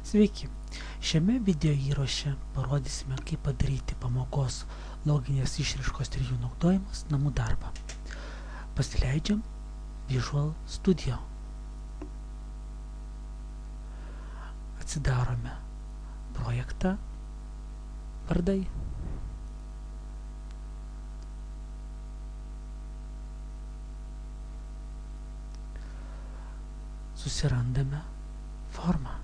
Sveiki! Šiame video įraše parodysime, kaip padaryti pamokos loginės išraiškos trijų naudojimas namų darbą. Pasileidžiam Visual Studio. Atsidarome projektą vardai. Susirandame formą.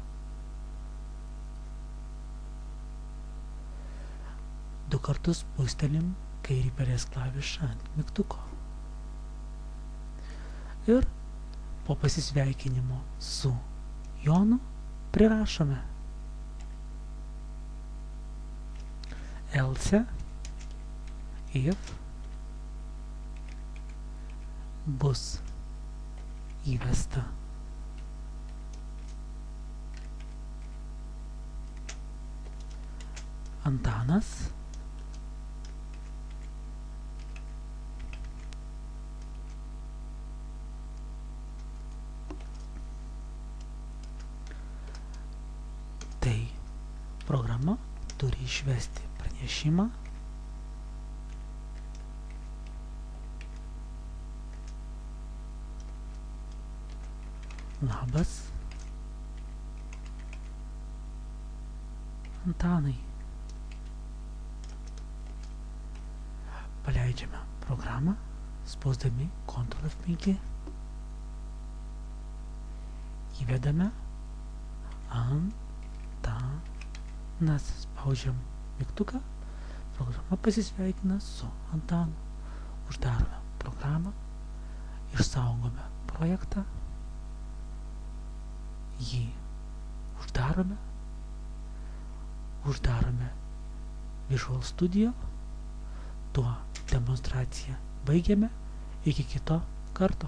Du kartus spaustelim kairį pelės klavišą ant mygtuko. Ir po pasisveikinimo su Jonu prirašome else if bus įvesta Antanas tai programa turi išvesti pranešimą labas Antanai. Paleidžiame programą, spausdami Ctrl F5. Įvedame Antanas. Spaudžiam mygtuką, programa pasisveikina su Antanu. Uždarome programą, išsaugome projektą, jį uždarome Visual Studio. Tuo demonstraciją baigiame. Iki kito karto.